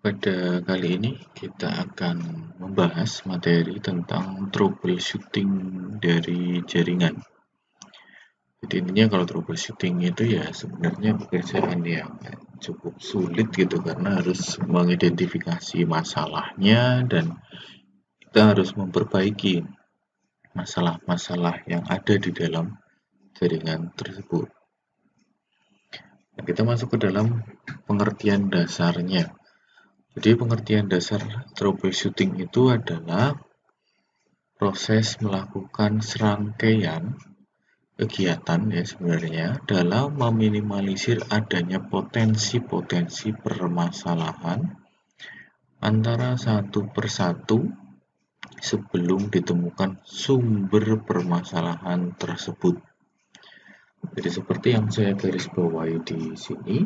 Pada kali ini kita akan membahas materi tentang troubleshooting dari jaringan. Jadi intinya kalau troubleshooting itu ya sebenarnya pekerjaan yang cukup sulit gitu karena harus mengidentifikasi masalahnya dan kita harus memperbaiki masalah-masalah yang ada di dalam jaringan tersebut. Nah, kita masuk ke dalam pengertian dasarnya. Jadi pengertian dasar troubleshooting itu adalah proses melakukan serangkaian kegiatan ya sebenarnya dalam meminimalisir adanya potensi-potensi permasalahan antara satu persatu sebelum ditemukan sumber permasalahan tersebut. Jadi seperti yang saya garis bawahi di sini,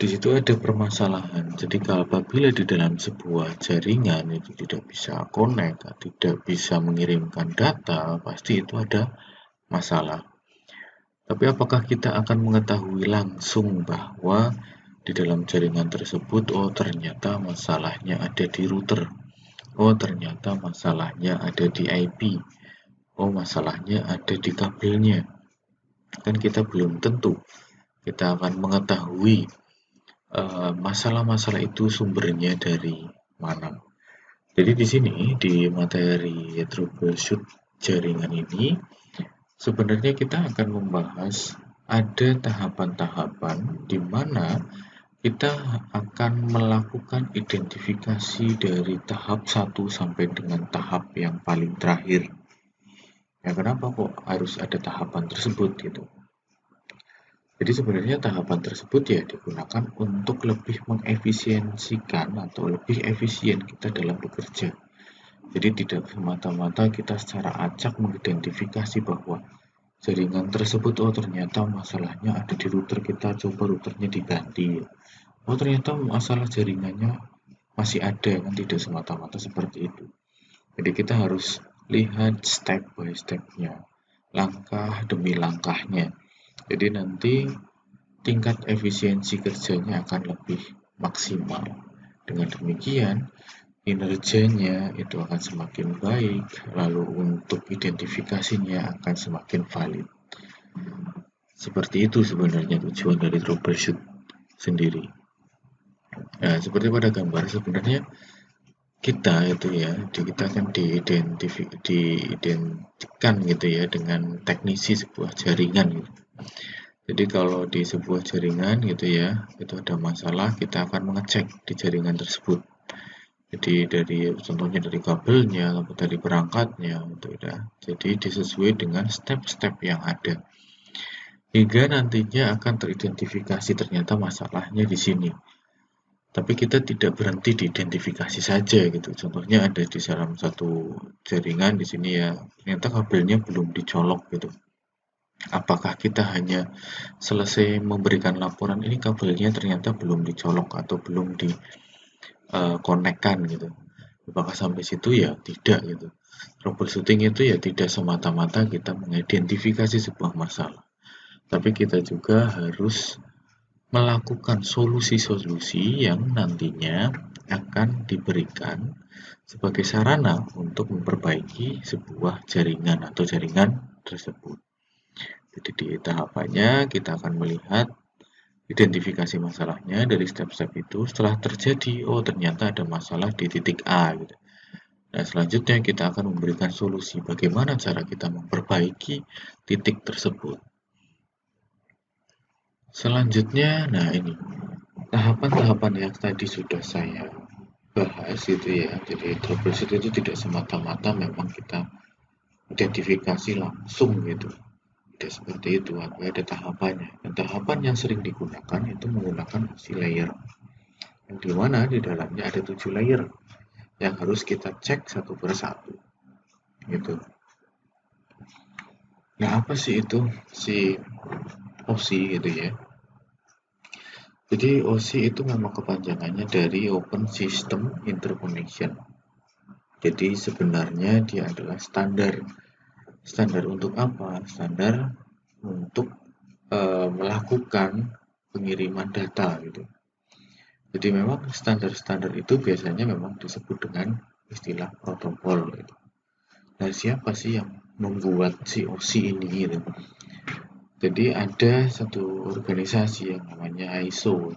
di situ ada permasalahan. Jadi apabila di dalam sebuah jaringan itu tidak bisa connect, tidak bisa mengirimkan data, pasti itu ada masalah. Tapi apakah kita akan mengetahui langsung bahwa di dalam jaringan tersebut, oh ternyata masalahnya ada di router, oh ternyata masalahnya ada di IP, oh masalahnya ada di kabelnya. Kan kita belum tentu kita akan mengetahui masalah-masalah itu sumbernya dari mana. Jadi di sini di materi troubleshoot jaringan ini sebenarnya kita akan membahas ada tahapan-tahapan di mana kita akan melakukan identifikasi dari tahap 1 sampai dengan tahap yang paling terakhir. Ya kenapa kok harus ada tahapan tersebut gitu? Jadi sebenarnya tahapan tersebut ya digunakan untuk lebih mengefisiensikan atau lebih efisien kita dalam bekerja. Jadi tidak semata-mata kita secara acak mengidentifikasi bahwa jaringan tersebut, oh ternyata masalahnya ada di router kita, coba routernya diganti. Oh ternyata masalah jaringannya masih ada, kan tidak semata-mata seperti itu. Jadi kita harus lihat step by step-nya, langkah demi langkahnya. Jadi nanti tingkat efisiensi kerjanya akan lebih maksimal. Dengan demikian, kinerjanya itu akan semakin baik, lalu untuk identifikasinya akan semakin valid. Seperti itu sebenarnya tujuan dari troubleshoot sendiri. Nah, seperti pada gambar sebenarnya kita itu ya, kita kan diidentikan gitu ya dengan teknisi sebuah jaringan gitu. Jadi kalau di sebuah jaringan gitu ya, itu ada masalah, kita akan mengecek di jaringan tersebut. Jadi dari contohnya dari kabelnya, dari perangkatnya, gitu ya. Jadi disesuai dengan step-step yang ada. Hingga nantinya akan teridentifikasi ternyata masalahnya di sini. Tapi kita tidak berhenti di identifikasi saja gitu. Contohnya ada di dalam satu jaringan di sini ya, ternyata kabelnya belum dicolok gitu. Apakah kita hanya selesai memberikan laporan ini kabelnya ternyata belum dicolok atau belum dikonekkan gitu. Apakah sampai situ ya tidak gitu. Troubleshooting itu ya tidak semata-mata kita mengidentifikasi sebuah masalah, tapi kita juga harus melakukan solusi-solusi yang nantinya akan diberikan sebagai sarana untuk memperbaiki sebuah jaringan atau jaringan tersebut. Jadi di tahapannya kita akan melihat identifikasi masalahnya dari step-step itu. Setelah terjadi, oh ternyata ada masalah di titik A gitu. Nah, selanjutnya kita akan memberikan solusi bagaimana cara kita memperbaiki titik tersebut. Selanjutnya, nah ini tahapan-tahapan yang tadi sudah saya bahas itu ya. Jadi troubleshoot itu tidak semata-mata memang kita identifikasi langsung gitu. Tidak seperti itu, ada tahapannya. Dan tahapan yang sering digunakan itu menggunakan opsi layer. Yang dimana di dalamnya ada 7 layer yang harus kita cek satu persatu. Gitu. Nah, apa sih itu si OSI gitu ya? Jadi OSI itu memang kepanjangannya dari Open System Interconnection. Jadi sebenarnya dia adalah standar. Standar untuk apa? Standar untuk melakukan pengiriman data gitu. Jadi memang standar-standar itu biasanya memang disebut dengan istilah protokol gitu. Nah, siapa sih yang membuat COC ini gitu? Jadi ada satu organisasi yang namanya ISO.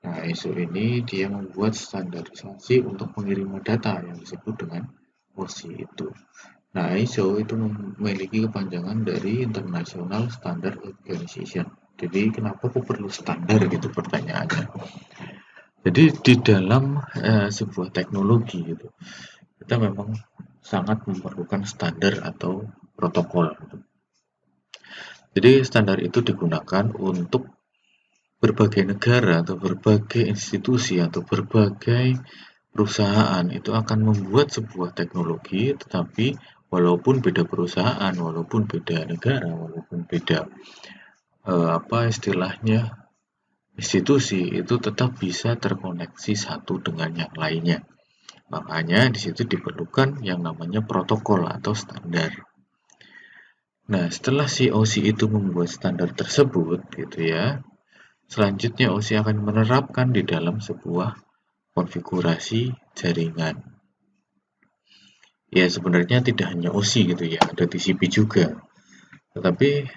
Nah, ISO ini dia membuat standarisasi untuk pengiriman data yang disebut dengan OC itu. Nah, ISO itu memiliki kepanjangan dari International Standard Organization. Jadi, kenapa kok perlu standar gitu pertanyaannya? Jadi, di dalam sebuah teknologi gitu, kita memang sangat memerlukan standar atau protokol. Gitu. Jadi, standar itu digunakan untuk berbagai negara atau berbagai institusi atau berbagai perusahaan itu akan membuat sebuah teknologi, tetapi walaupun beda perusahaan, walaupun beda negara, walaupun beda apa istilahnya institusi, itu tetap bisa terkoneksi satu dengan yang lainnya. Makanya di situ diperlukan yang namanya protokol atau standar. Nah, setelah si OC itu membuat standar tersebut, gitu ya, selanjutnya OC akan menerapkan di dalam sebuah konfigurasi jaringan. Ya, sebenarnya tidak hanya OC gitu ya, ada TCP juga. Tetapi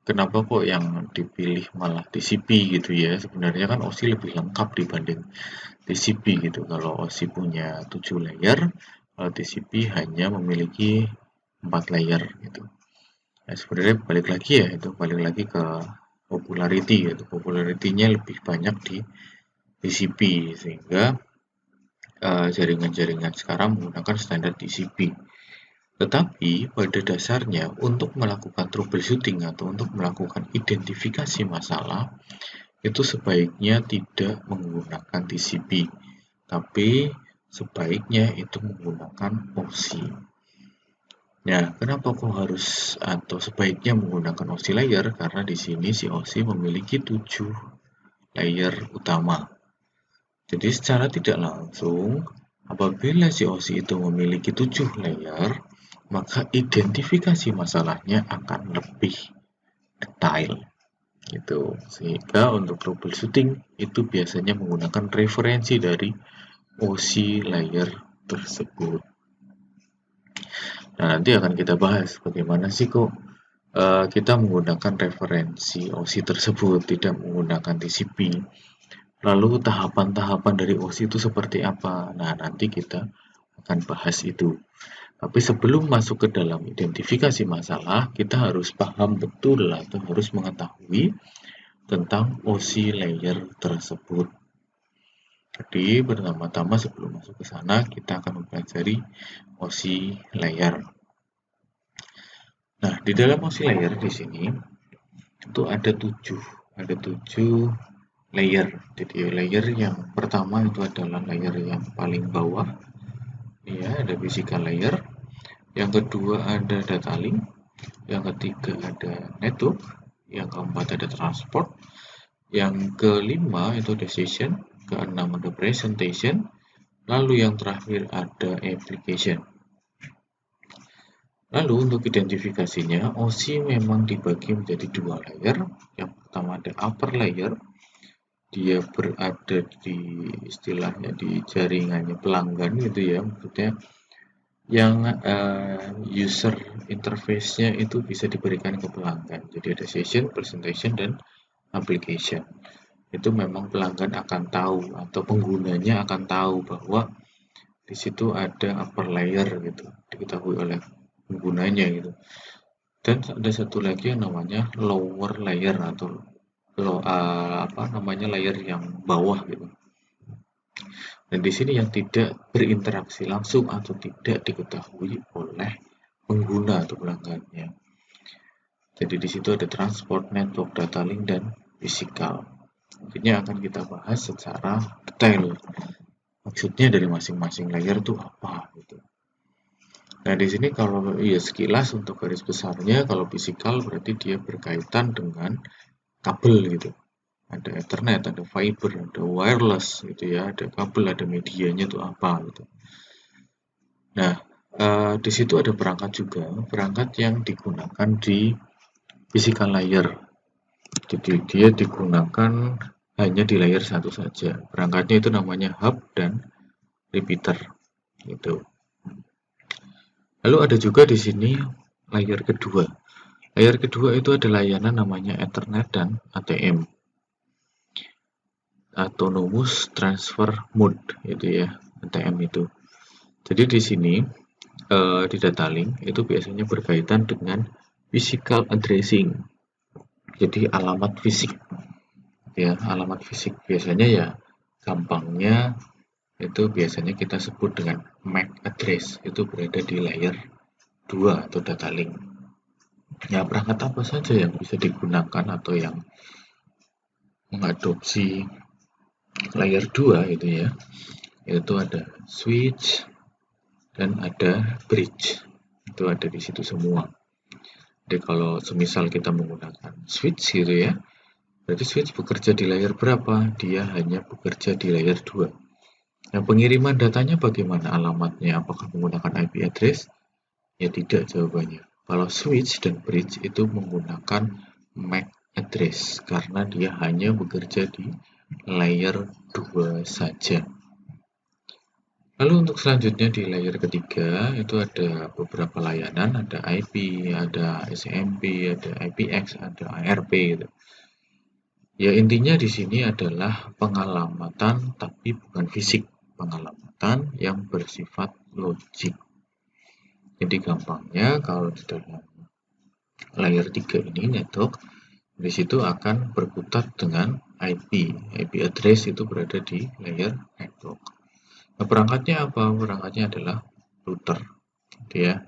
kenapa kok yang dipilih malah TCP gitu ya? Sebenarnya kan OC lebih lengkap dibanding TCP gitu. Kalau OC punya 7 layer, kalau TCP hanya memiliki 4 layer gitu. Nah, sebenarnya balik lagi ke popularity gitu. Popularity-nya lebih banyak di TCP sehingga jaringan-jaringan sekarang menggunakan standar TCP. Tetapi pada dasarnya untuk melakukan troubleshooting atau untuk melakukan identifikasi masalah itu sebaiknya tidak menggunakan TCP, tapi sebaiknya itu menggunakan OC. Nah, kenapa kok harus atau sebaiknya menggunakan OC layer? Karena di sini si OC memiliki 7 layer utama. Jadi secara tidak langsung, apabila si OC itu memiliki 7 layer, maka identifikasi masalahnya akan lebih detail. Gitu. Sehingga untuk troubleshooting itu biasanya menggunakan referensi dari OC layer tersebut. Nah, nanti akan kita bahas bagaimana sih kok kita menggunakan referensi OC tersebut, tidak menggunakan TCP. Lalu tahapan-tahapan dari OC itu seperti apa? Nah, nanti kita akan bahas itu. Tapi sebelum masuk ke dalam identifikasi masalah, kita harus paham betul atau harus mengetahui tentang OC layer tersebut. Jadi, pertama-tama sebelum masuk ke sana, kita akan mempelajari OC layer. Nah, di dalam OC layer di sini itu ada 7 layer. Jadi layer yang pertama itu adalah layer yang paling bawah. Ya, ada physical layer. Yang kedua ada data link. Yang ketiga ada network. Yang keempat ada transport. Yang kelima itu decision. Keenam ada presentation. Lalu yang terakhir ada application. Lalu untuk identifikasinya, OC memang dibagi menjadi 2 layer. Yang pertama ada upper layer. Dia berada di istilahnya di jaringannya pelanggan gitu ya, maksudnya yang user interface-nya itu bisa diberikan ke pelanggan. Jadi ada session, presentation, dan application. Itu memang pelanggan akan tahu atau penggunanya akan tahu bahwa di situ ada upper layer gitu, diketahui oleh penggunanya gitu. Dan ada satu lagi yang namanya lower layer atau layer yang bawah gitu. Dan di sini yang tidak berinteraksi langsung atau tidak diketahui oleh pengguna atau pelanggannya. Jadi di situ ada transport, network, data link, dan physical. Nantinya akan kita bahas secara detail. Maksudnya dari masing-masing layer itu apa gitu. Nah di sini kalau ya sekilas untuk garis besarnya, kalau physical berarti dia berkaitan dengan kabel gitu. Ada Ethernet, ada fiber, ada wireless gitu ya, ada kabel, ada medianya itu apa gitu. Nah, di situ ada perangkat juga, perangkat yang digunakan di physical layer. Jadi dia digunakan hanya di layer satu saja. Perangkatnya itu namanya hub dan repeater gitu. Lalu ada juga di sini layer kedua. Layer kedua itu ada layanan namanya Ethernet dan ATM, Autonomous Transfer Mode itu ya, ATM itu. Jadi di sini di data link itu biasanya berkaitan dengan physical addressing. Jadi alamat fisik ya, alamat fisik biasanya ya gampangnya itu biasanya kita sebut dengan MAC address, itu berada di layer 2 atau data link. Ya, perangkat apa saja yang bisa digunakan atau yang mengadopsi layer 2 itu ya, itu ada switch dan ada bridge, itu ada di situ semua. Jadi kalau semisal kita menggunakan switch gitu ya, berarti switch bekerja di layer berapa? Dia hanya bekerja di layer 2. Nah, pengiriman datanya bagaimana alamatnya? Apakah menggunakan IP address? Ya tidak jawabannya. Kalau switch dan bridge itu menggunakan MAC address karena dia hanya bekerja di layer 2 saja. Lalu untuk selanjutnya di layer ketiga itu ada beberapa layanan, ada IP, ada SMP, ada IPX, ada ARP gitu. Ya intinya di sini adalah pengalamatan tapi bukan fisik, pengalamatan yang bersifat logik. Jadi gampangnya kalau di dalam layer 3 ini network di situ akan berkutat dengan IP. IP address itu berada di layer network. Nah, perangkatnya apa? Perangkatnya adalah router. Dia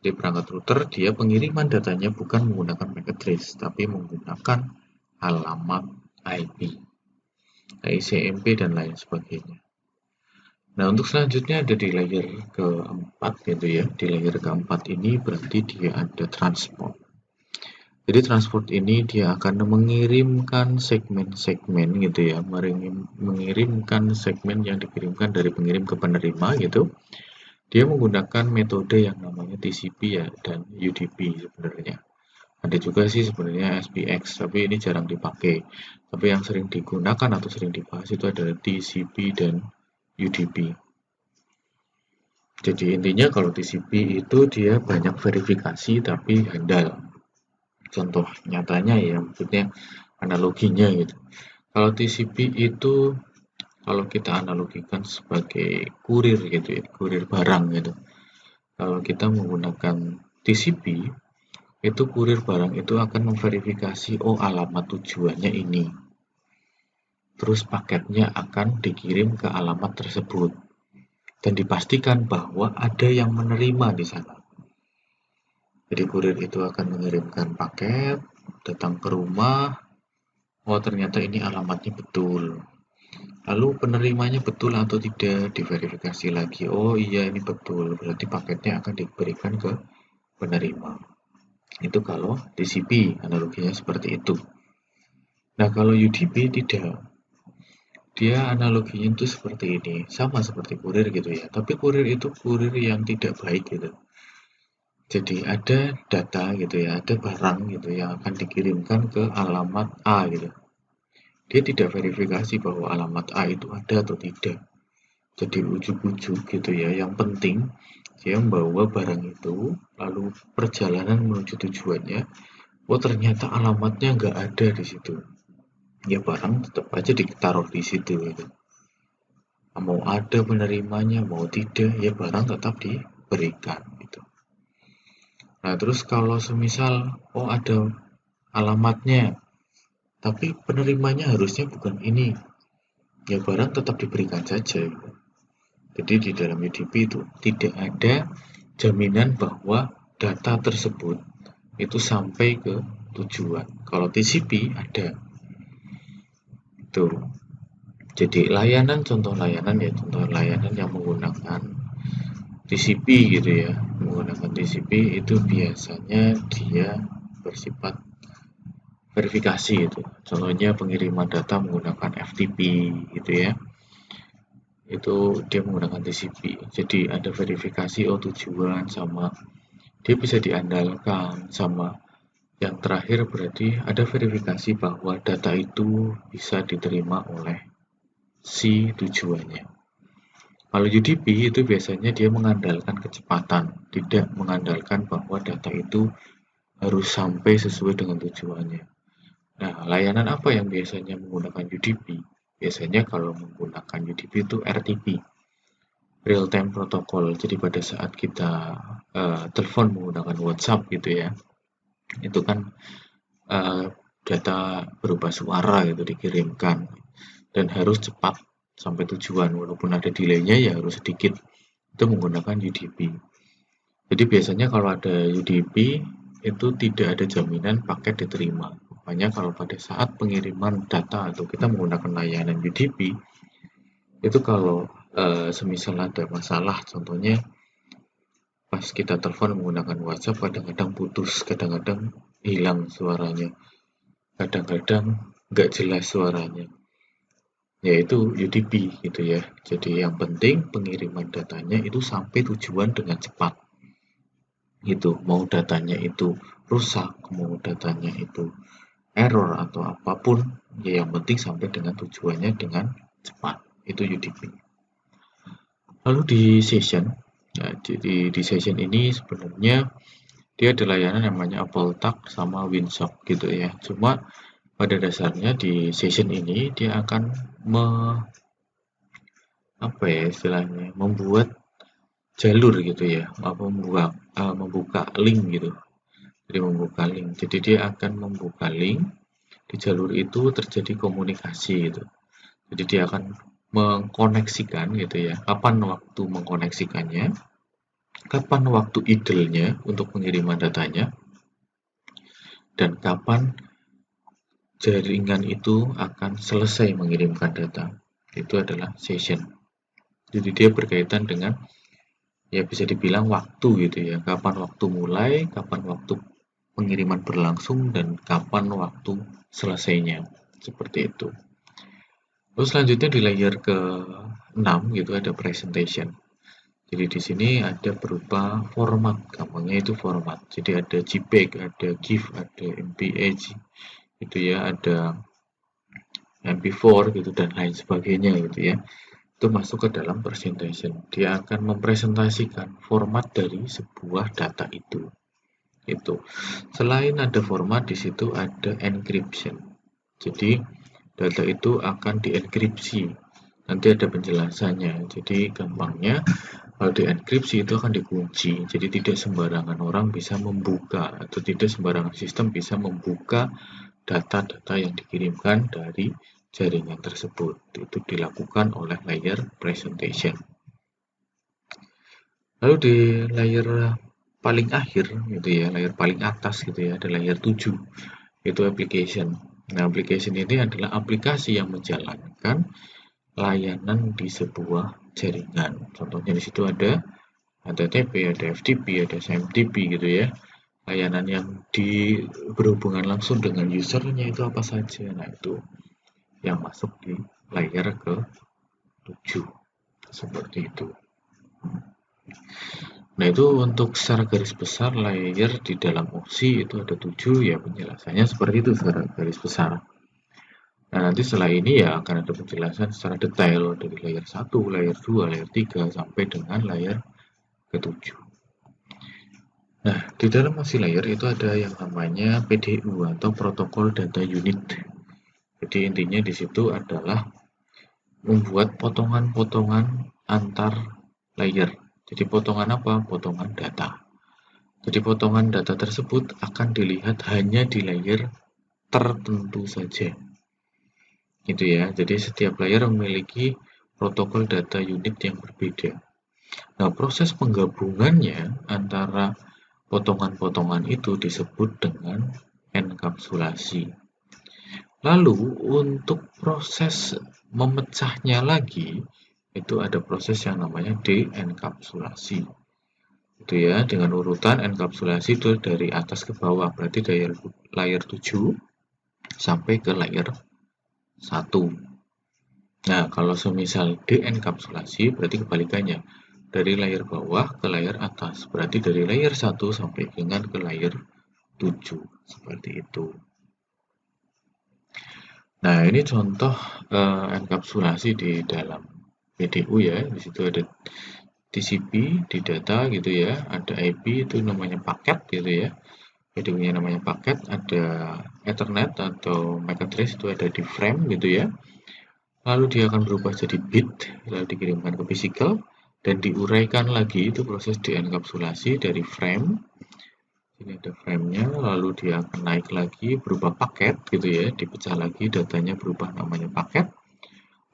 Di perangkat router dia pengiriman datanya bukan menggunakan MAC address tapi menggunakan alamat IP, ICMP dan lain sebagainya. Nah, untuk selanjutnya ada di layer keempat gitu ya. Di layer keempat ini berarti dia ada transport. Jadi transport ini dia akan mengirimkan segmen-segmen gitu ya, mengirimkan segmen yang dikirimkan dari pengirim ke penerima gitu. Dia menggunakan metode yang namanya TCP ya dan UDP sebenarnya. Ada juga sih sebenarnya SPX, tapi ini jarang dipakai. Tapi yang sering digunakan atau sering dibahas itu adalah TCP dan UDP. Jadi intinya kalau TCP itu dia banyak verifikasi tapi handal. Contoh nyatanya ya, maksudnya analoginya gitu. Kalau TCP itu kalau kita analogikan sebagai kurir gitu ya, kurir barang gitu. Kalau kita menggunakan TCP, itu kurir barang itu akan memverifikasi oh alamat tujuannya ini. Terus paketnya akan dikirim ke alamat tersebut dan dipastikan bahwa ada yang menerima di sana. Jadi kurir itu akan mengirimkan paket, datang ke rumah, oh ternyata ini alamatnya betul. Lalu penerimanya betul atau tidak, diverifikasi lagi. Oh iya ini betul, berarti paketnya akan diberikan ke penerima. Itu kalau TCP, analoginya seperti itu. Nah kalau UDP tidak. Dia analoginya itu seperti ini, sama seperti kurir gitu ya. Tapi kurir itu kurir yang tidak baik gitu. Jadi ada data gitu ya, ada barang gitu yang akan dikirimkan ke alamat A gitu. Dia tidak verifikasi bahwa alamat A itu ada atau tidak. Jadi ujuk-ujuk gitu ya. Yang penting dia membawa barang itu, lalu perjalanan menuju tujuannya. Oh ternyata alamatnya nggak ada di situ. Ya barang tetap aja ditaruh di situ gitu. Mau ada penerimanya, mau tidak, ya barang tetap diberikan gitu. Nah terus kalau semisal oh ada alamatnya, tapi penerimanya harusnya bukan ini, ya barang tetap diberikan saja gitu. Jadi di dalam UDP itu tidak ada jaminan bahwa data tersebut itu sampai ke tujuan. Kalau TCP ada. Itu. Jadi layanan, contoh layanan ya, contoh layanan yang menggunakan TCP gitu ya. Menggunakan TCP itu biasanya dia bersifat verifikasi itu. Contohnya pengiriman data menggunakan FTP gitu ya. Itu dia menggunakan TCP. Jadi ada verifikasi oh tujuan sama dia bisa diandalkan sama Yang terakhir berarti ada verifikasi bahwa data itu bisa diterima oleh si tujuannya. Kalau UDP itu biasanya dia mengandalkan kecepatan, tidak mengandalkan bahwa data itu harus sampai sesuai dengan tujuannya. Nah, layanan apa yang biasanya menggunakan UDP? Biasanya kalau menggunakan UDP itu RTP, Real Time Protocol. Jadi pada saat kita telepon menggunakan WhatsApp gitu ya, itu kan eh, data berupa suara gitu dikirimkan dan harus cepat sampai tujuan walaupun ada delaynya ya harus sedikit, itu menggunakan UDP. Jadi biasanya kalau ada UDP itu tidak ada jaminan paket diterima. Makanya kalau pada saat pengiriman data atau kita menggunakan layanan UDP itu kalau semisal ada masalah, contohnya pas kita telepon menggunakan WhatsApp kadang-kadang putus, kadang-kadang hilang suaranya, kadang-kadang nggak jelas suaranya, yaitu UDP gitu ya. Jadi yang penting pengiriman datanya itu sampai tujuan dengan cepat. Gitu, mau datanya itu rusak, mau datanya itu error atau apapun, ya yang penting sampai dengan tujuannya dengan cepat. Itu UDP. Lalu di session, ya, jadi di session ini sebenarnya dia ada layanan namanya AppleTalk sama Winsock gitu ya. Cuma pada dasarnya di session ini dia akan apa ya istilahnya, membuat jalur gitu ya, membuka link gitu. Jadi membuka link. Jadi dia akan membuka link, di jalur itu terjadi komunikasi gitu. Jadi dia akan mengkoneksikan gitu ya. Kapan waktu mengkoneksikannya, kapan waktu idle-nya untuk pengiriman datanya, dan kapan jaringan itu akan selesai mengirimkan data. Itu adalah session. Jadi dia berkaitan dengan ya bisa dibilang waktu gitu ya. Kapan waktu mulai, kapan waktu pengiriman berlangsung, dan kapan waktu selesainya. Seperti itu. Terus selanjutnya di layer ke-6 gitu ada presentation. Jadi di sini ada berupa format, gampangnya itu format. Jadi ada JPEG, ada GIF, ada MPEG, gitu ya, ada MP4 gitu dan lain sebagainya gitu ya. Itu masuk ke dalam presentation. Dia akan mempresentasikan format dari sebuah data itu. Itu. Selain ada format, di situ ada encryption. Jadi data itu akan dienkripsi. Nanti ada penjelasannya. Jadi gampangnya kalau dienkripsi itu akan dikunci. Jadi tidak sembarangan orang bisa membuka atau tidak sembarangan sistem bisa membuka data-data yang dikirimkan dari jaringan tersebut. Itu dilakukan oleh layer presentation. Lalu di layer paling akhir gitu ya, layer paling atas gitu ya, ada layer 7. Itu application. Nah, application ini adalah aplikasi yang menjalankan layanan di sebuah jaringan. Contohnya di situ ada HTTP, ada FTP, ada SMTP gitu ya. Layanan yang berhubungan langsung dengan usernya itu apa saja. Nah, itu yang masuk di layer ke-7. Seperti itu. Nah, itu untuk secara garis besar layer di dalam OSI itu ada 7 ya, penjelasannya seperti itu secara garis besar. Nah, nanti setelah ini ya akan ada penjelasan secara detail dari layer 1, layer 2, layer 3 sampai dengan layer ke-7. Nah, di dalam OSI layer itu ada yang namanya PDU atau Protocol Data Unit. Jadi intinya di situ adalah membuat potongan-potongan antar layer. Jadi potongan apa? Potongan data. Jadi potongan data tersebut akan dilihat hanya di layer tertentu saja. Gitu ya. Jadi setiap layer memiliki protokol data unit yang berbeda. Nah, proses penggabungannya antara potongan-potongan itu disebut dengan enkapsulasi. Lalu untuk proses memecahnya lagi itu ada proses yang namanya dienkapsulasi. Itu ya, dengan urutan enkapsulasi itu dari atas ke bawah, berarti dari layer 7 sampai ke layer 1. Nah, kalau semisal dienkapsulasi berarti kebalikannya. Dari layer bawah ke layer atas, berarti dari layer 1 sampai dengan ke layer 7 seperti itu. Nah, ini contoh enkapsulasi di dalam PDU ya. Di situ ada TCP di data gitu ya, ada IP itu namanya paket gitu ya. PDU-nya namanya paket, ada Ethernet atau MAC address itu ada di frame gitu ya. Lalu dia akan berubah jadi bit, lalu dikirimkan ke physical dan diuraikan lagi, itu proses dienkapsulasi dari frame. Ini ada frame-nya, lalu dia akan naik lagi berubah paket gitu ya, dipecah lagi, datanya berubah namanya paket,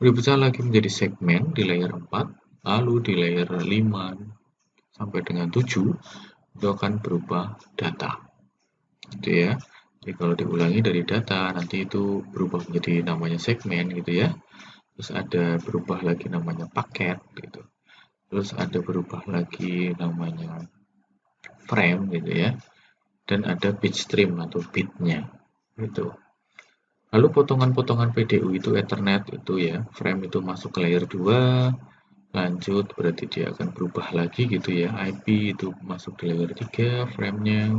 dipecah lagi menjadi segmen di layer 4, lalu di layer 5 sampai dengan 7 itu akan berubah data gitu ya. Jadi kalau diulangi dari data nanti itu berubah menjadi namanya segmen gitu ya, terus ada berubah lagi namanya paket gitu, terus ada berubah lagi namanya frame gitu ya, dan ada bit stream atau bitnya gitu. Lalu potongan-potongan PDU itu Ethernet itu ya, frame itu masuk ke layer 2, lanjut berarti dia akan berubah lagi gitu ya, IP itu masuk di layer 3 frame-nya,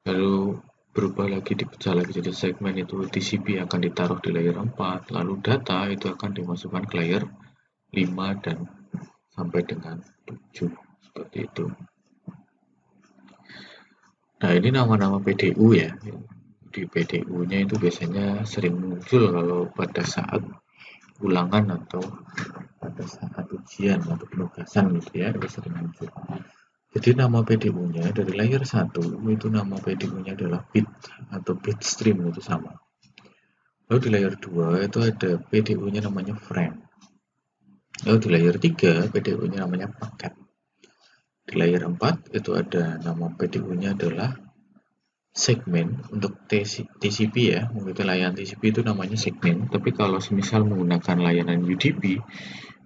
lalu berubah lagi dipecah lagi jadi segmen itu TCP akan ditaruh di layer 4, lalu data itu akan dimasukkan ke layer 5 dan sampai dengan 7 seperti itu. Nah, ini nama-nama PDU ya. Di PDU-nya itu biasanya sering muncul kalau pada saat ulangan atau pada saat ujian atau penugasan gitu ya, itu sering muncul. Jadi nama PDU-nya dari layer 1 itu nama PDU-nya adalah bit atau bit stream itu sama. Lalu di layer 2 itu ada PDU-nya namanya frame. Lalu di layer 3 PDU-nya namanya paket. Di layer 4 itu ada nama PDU-nya adalah segmen. Untuk TCP ya, mengikuti layanan TCP itu namanya segmen, tapi kalau semisal menggunakan layanan UDP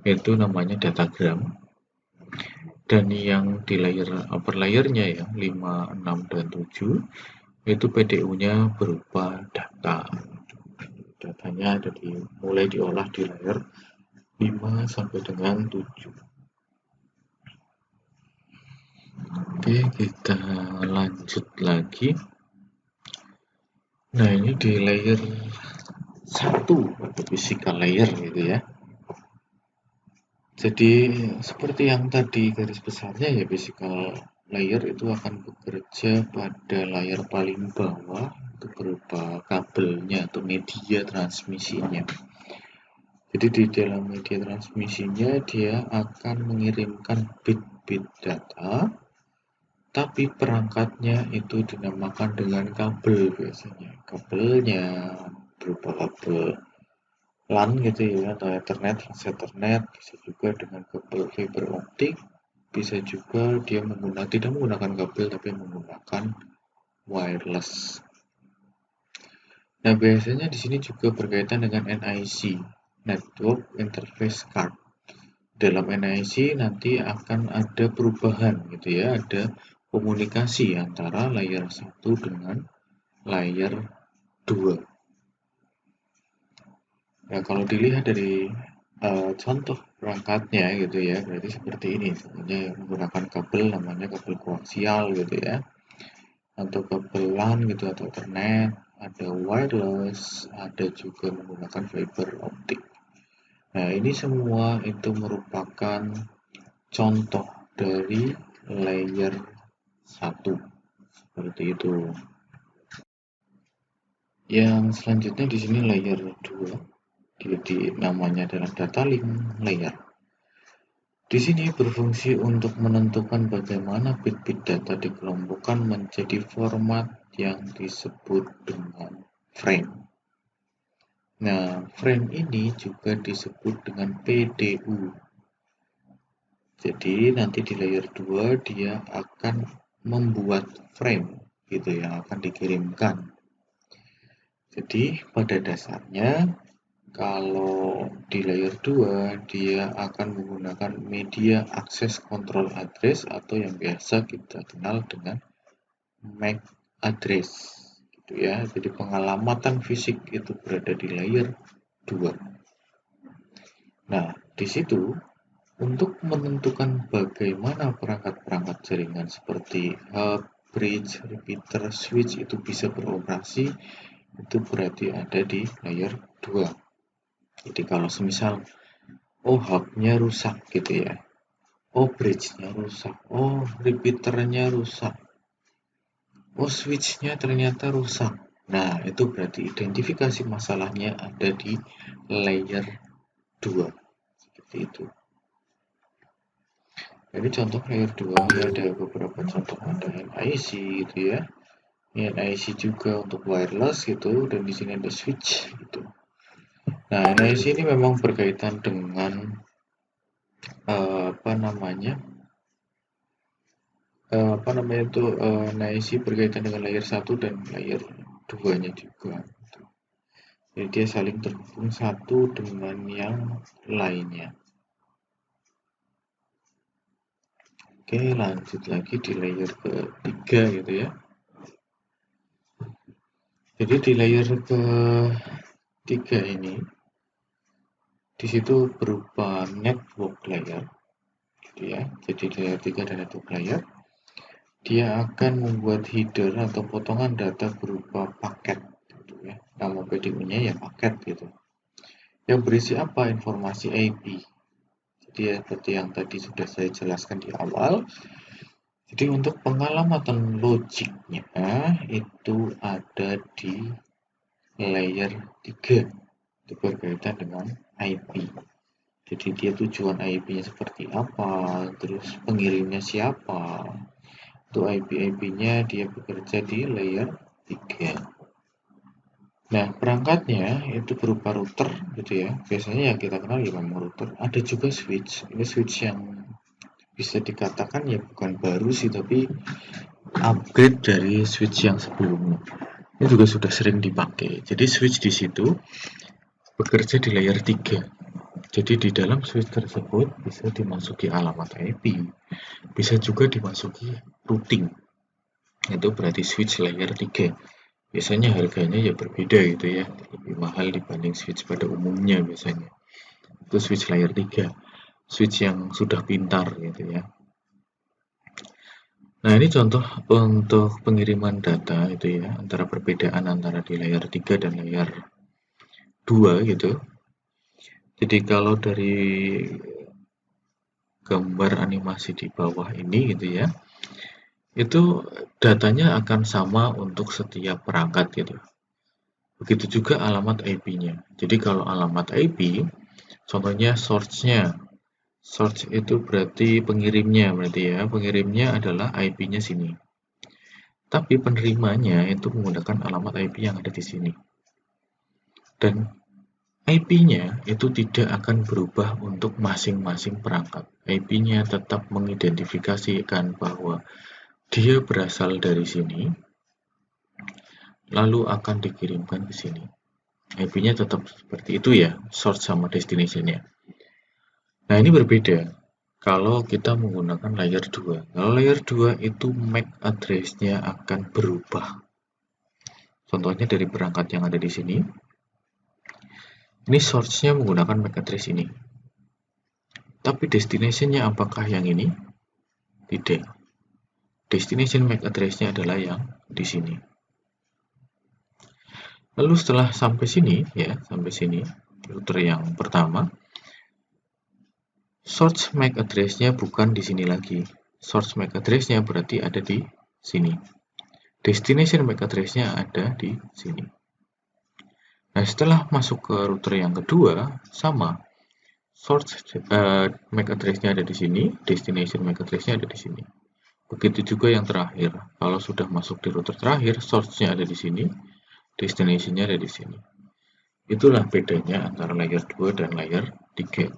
itu namanya datagram. Dan yang di layer upper layernya ya 5, 6, dan 7 itu PDU-nya berupa data. Datanya ada mulai diolah di layer 5 sampai dengan 7. Oke, kita lanjut lagi. Nah, ini di layer 1 atau physical layer gitu ya. Jadi seperti yang tadi garis besarnya ya, physical layer itu akan bekerja pada layar paling bawah itu berupa kabelnya atau media transmisinya. Jadi di dalam media transmisinya dia akan mengirimkan bit-bit data, tapi perangkatnya itu dinamakan dengan kabel biasanya. Kabelnya berupa kabel LAN gitu ya, atau Ethernet, Ethernet, bisa juga dengan kabel fiber optik, bisa juga dia tidak menggunakan kabel tapi menggunakan wireless. Nah, biasanya di sini juga berkaitan dengan NIC, Network Interface Card. Dalam NIC nanti akan ada perubahan gitu ya, ada komunikasi antara layer 1 dengan layer 2. Nah, kalau dilihat dari contoh perangkatnya gitu ya, berarti seperti ini. Sebenarnya menggunakan kabel namanya kabel koaksial gitu ya, atau kabel LAN gitu atau Ethernet, ada wireless, ada juga menggunakan fiber optik. Nah, ini semua itu merupakan contoh dari layer 1 seperti itu. Yang selanjutnya di sini layer 2. Jadi namanya adalah data link layer. Di sini berfungsi untuk menentukan bagaimana bit-bit data dikelompokkan menjadi format yang disebut dengan frame. Nah, frame ini juga disebut dengan PDU. Jadi nanti di layer 2 dia akan membuat frame gitu yang akan dikirimkan. Jadi pada dasarnya kalau di layer 2 dia akan menggunakan media access control address atau yang biasa kita kenal dengan MAC address gitu ya. Jadi pengalamatan fisik itu berada di layer 2. Nah, di situ untuk menentukan bagaimana perangkat-perangkat jaringan seperti hub, bridge, repeater, switch itu bisa beroperasi, itu berarti ada di layer 2. Jadi kalau semisal hubnya rusak gitu ya, bridge-nya rusak, repeaternya rusak, switch-nya ternyata rusak. Nah, itu berarti identifikasi masalahnya ada di layer 2. Seperti itu. Jadi contoh layer 2 ya, ada beberapa contoh, ada NIC gitu ya. NIC juga untuk wireless gitu, dan di sini ada switch gitu. Nah, NIC ini memang berkaitan dengan NIC berkaitan dengan layer 1 dan layer 2-nya juga. Jadi dia saling terhubung satu dengan yang lainnya. Oke, lanjut lagi di layer ketiga gitu ya. Jadi di layer ketiga ini, di situ berupa network layer, gitu ya. Jadi di layer 3 ada network layer. Dia akan membuat header atau potongan data berupa paket, gitu ya. Nama PDU-nya ya paket gitu. Yang berisi apa? Informasi IP. Jadi ya, seperti yang tadi sudah saya jelaskan di awal. Jadi untuk pengalamatan logiknya itu ada di layer 3. Itu berkaitan dengan IP. Jadi dia tujuan IP-nya seperti apa, terus pengirimnya siapa. Untuk IP-nya dia bekerja di layer 3. Nah, perangkatnya itu berupa router gitu ya. Biasanya yang kita kenal ya memang router. Ada juga switch. Ini switch yang bisa dikatakan ya bukan baru sih, tapi upgrade dari switch yang sebelumnya. Ini juga sudah sering dipakai. Jadi switch di situ bekerja di layer 3. Jadi di dalam switch tersebut bisa dimasuki alamat IP, bisa juga dimasuki routing. Itu berarti switch layer 3. Biasanya harganya ya berbeda gitu ya, lebih mahal dibanding switch pada umumnya biasanya. Itu switch layer 3, switch yang sudah pintar gitu ya. Nah, ini contoh untuk pengiriman data itu ya, antara perbedaan antara di layer 3 dan layer 2 gitu. Jadi kalau dari gambar animasi di bawah ini gitu ya, itu datanya akan sama untuk setiap perangkat gitu. Begitu juga alamat IP-nya. Jadi kalau alamat IP, contohnya source-nya. Source itu berarti pengirimnya, pengirimnya adalah IP-nya sini. Tapi penerimanya itu menggunakan alamat IP yang ada di sini. Dan IP-nya itu tidak akan berubah untuk masing-masing perangkat. IP-nya tetap mengidentifikasikan bahwa dia berasal dari sini, lalu akan dikirimkan ke sini. IP-nya tetap seperti itu ya, source sama destination-nya. Nah, ini berbeda kalau kita menggunakan layer 2. Kalau layer 2 itu MAC address-nya akan berubah. Contohnya dari perangkat yang ada di sini. Ini source-nya menggunakan MAC address ini. Tapi destination-nya apakah yang ini? Tidak. Destination MAC address-nya adalah yang di sini. Lalu setelah sampai sini, router yang pertama, source MAC address-nya bukan di sini lagi. Source MAC address-nya berarti ada di sini. Destination MAC address-nya ada di sini. Nah, setelah masuk ke router yang kedua, sama. Source MAC address-nya ada di sini, destination MAC address-nya ada di sini. Begitu juga yang terakhir. Kalau sudah masuk di router terakhir, source-nya ada di sini, destination-nya ada di sini. Itulah bedanya antara layer 2 dan layer 3.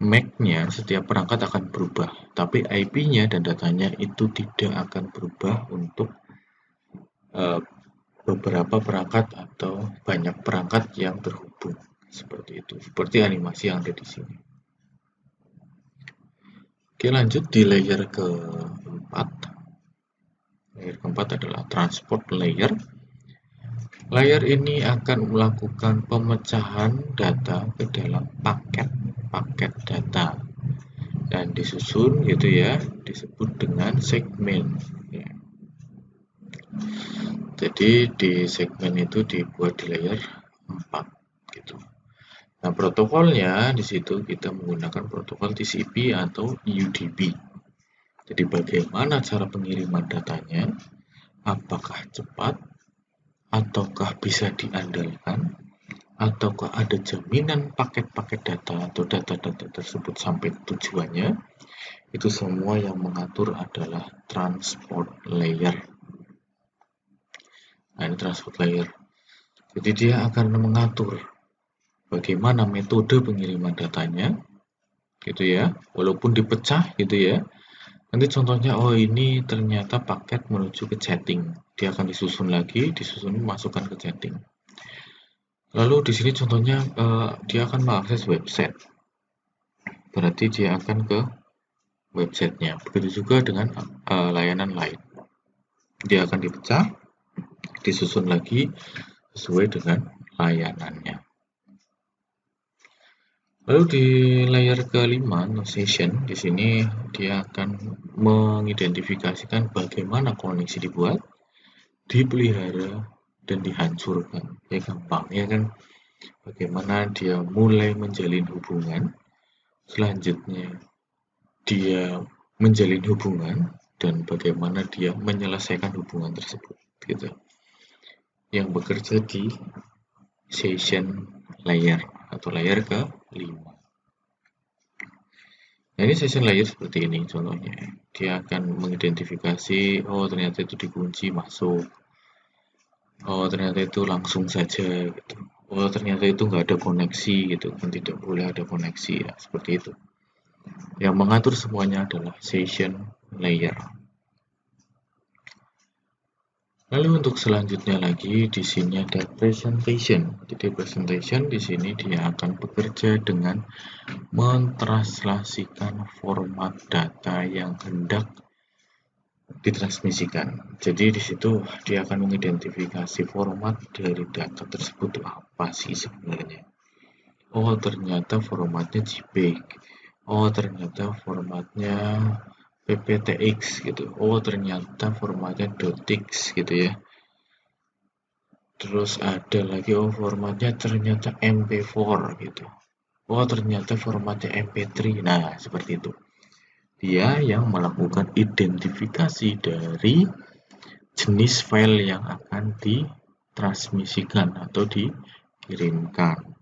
MAC-nya setiap perangkat akan berubah, tapi IP-nya dan datanya itu tidak akan berubah untuk beberapa perangkat atau banyak perangkat yang terhubung. Seperti itu, seperti animasi yang ada di sini. Oke, lanjut di layer keempat. Layer keempat adalah transport layer. Layer ini akan melakukan pemecahan data ke dalam paket data dan disusun gitu ya, disebut dengan segmen ya. Jadi di segmen itu dibuat di layer 4 gitu. Nah, protokolnya di situ kita menggunakan protokol TCP atau UDP. Jadi bagaimana cara pengiriman datanya? Apakah cepat? Ataukah bisa diandalkan? Ataukah ada jaminan paket-paket data atau data-data tersebut sampai tujuannya? Itu semua yang mengatur adalah transport layer. Nah, ini transport layer. Jadi dia akan mengatur bagaimana metode pengiriman datanya, gitu ya. Walaupun dipecah, gitu ya. Nanti contohnya, oh ini ternyata paket menuju ke chatting. Dia akan disusun lagi, disusun masukkan ke chatting. Lalu di sini contohnya dia akan mengakses website. Berarti dia akan ke websitenya. Begitu juga dengan layanan lain. Dia akan dipecah, disusun lagi sesuai dengan layanannya. Lalu di layer kelima, session, di sini dia akan mengidentifikasikan bagaimana koneksi dibuat, dipelihara, dan dihancurkan. Ya gampang, ya kan? Bagaimana dia mulai menjalin hubungan, selanjutnya dia menjalin hubungan, dan bagaimana dia menyelesaikan hubungan tersebut, gitu. Yang bekerja di session layer atau layer ke-5. Nah, ini session layer seperti ini contohnya. Dia akan mengidentifikasi, oh ternyata itu dikunci masuk. Oh ternyata itu langsung saja gitu. Oh ternyata itu nggak ada koneksi gitu kan, tidak boleh ada koneksi ya, seperti itu. Yang mengatur semuanya adalah session layer. Lalu untuk selanjutnya lagi di sini ada presentation. Jadi presentation di sini dia akan bekerja dengan mentranslasikan format data yang hendak ditransmisikan. Jadi di situ dia akan mengidentifikasi format dari data tersebut apa sih sebenarnya. Oh ternyata formatnya JPEG. Oh ternyata formatnya PPTX gitu. Oh ternyata formatnya .tix gitu ya. Terus ada lagi, oh formatnya ternyata MP4 gitu. Oh ternyata formatnya MP3. Nah seperti itu. Dia yang melakukan identifikasi dari jenis file yang akan ditransmisikan atau dikirimkan.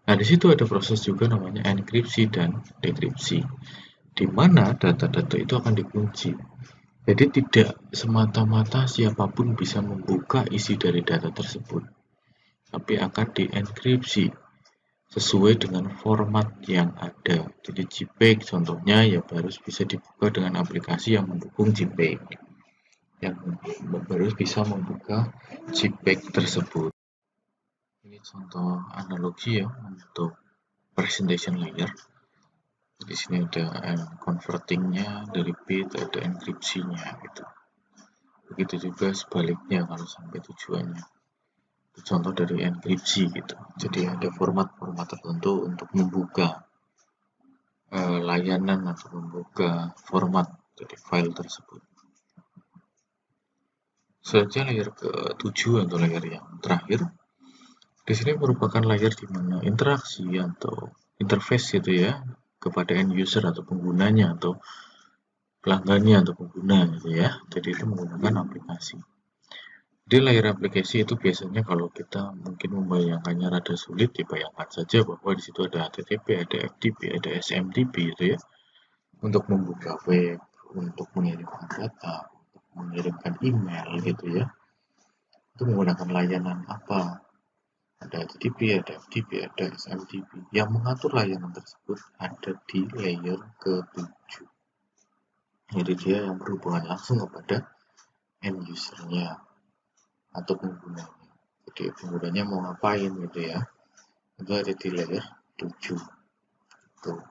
Nah, di situ ada proses juga namanya enkripsi dan dekripsi, di mana data-data itu akan dikunci. Jadi tidak semata-mata siapapun bisa membuka isi dari data tersebut, tapi akan dienkripsi sesuai dengan format yang ada. Jadi JPEG contohnya ya harus bisa dibuka dengan aplikasi yang mendukung JPEG, yang baru bisa membuka JPEG tersebut. Ini contoh analogi ya untuk presentation layer. Di sini ada convertingnya dari bit, ada enkripsinya gitu. Begitu juga sebaliknya kalau sampai tujuannya. Contoh dari enkripsi gitu. Jadi ada format-format tertentu untuk membuka layanan atau membuka format dari file tersebut. Selanjutnya layer ke-7 atau layer yang terakhir. Di sini merupakan layer di mana interaksi atau interface gitu ya kepada end user atau penggunanya atau pelanggannya atau pengguna gitu ya. Jadi itu menggunakan aplikasi. Di layar aplikasi itu biasanya kalau kita mungkin membayangkannya rada sulit, dibayangkan saja bahwa di situ ada HTTP, ada FTP, ada SMTP gitu ya. Untuk membuka web, untuk mengirimkan data, untuk mengirimkan email gitu ya. Itu menggunakan layanan apa? Ada HTTP, ada FTP, ada SMTP. Yang mengatur layanan tersebut ada di layer ke-7. Jadi dia yang berhubungan langsung kepada end user-nya atau penggunanya. Jadi penggunanya mau ngapain gitu ya. Itu ada di layer 7. Tuh.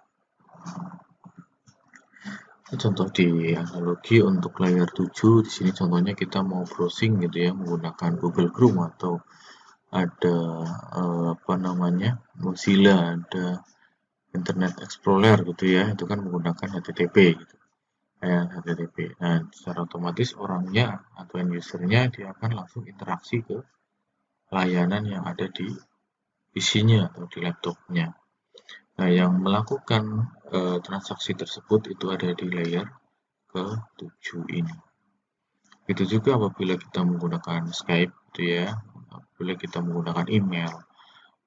Contoh di analogi untuk layer 7 di sini contohnya kita mau browsing gitu ya menggunakan Google Chrome atau ada apa namanya Mozilla, ada Internet Explorer gitu ya, itu kan menggunakan HTTP gitu. layanan HTTP. Nah, secara otomatis orangnya atau end user-nya dia akan langsung interaksi ke layanan yang ada di PC-nya atau di laptopnya. Nah, yang melakukan transaksi tersebut itu ada di layer ke-7 ini. Itu juga apabila kita menggunakan Skype gitu ya, apabila kita menggunakan email,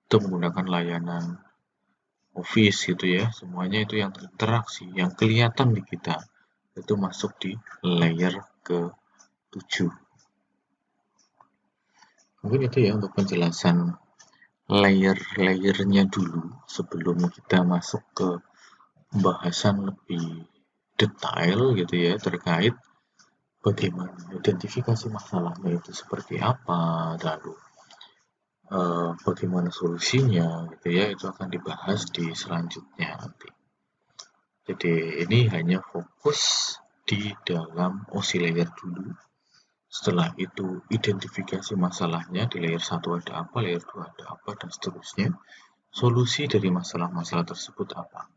atau menggunakan layanan Office gitu ya, semuanya itu yang terinteraksi, yang kelihatan di kita, itu masuk di layer ke-7. Mungkin itu ya untuk penjelasan layer-layernya dulu sebelum kita masuk ke pembahasan lebih detail gitu ya terkait bagaimana identifikasi masalahnya itu seperti apa, lalu bagaimana solusinya gitu ya, itu akan dibahas di selanjutnya nanti. Jadi ini hanya fokus di dalam OC layer dulu. Setelah itu identifikasi masalahnya di layer 1 ada apa, layer 2 ada apa, dan seterusnya. Solusi dari masalah-masalah tersebut apa.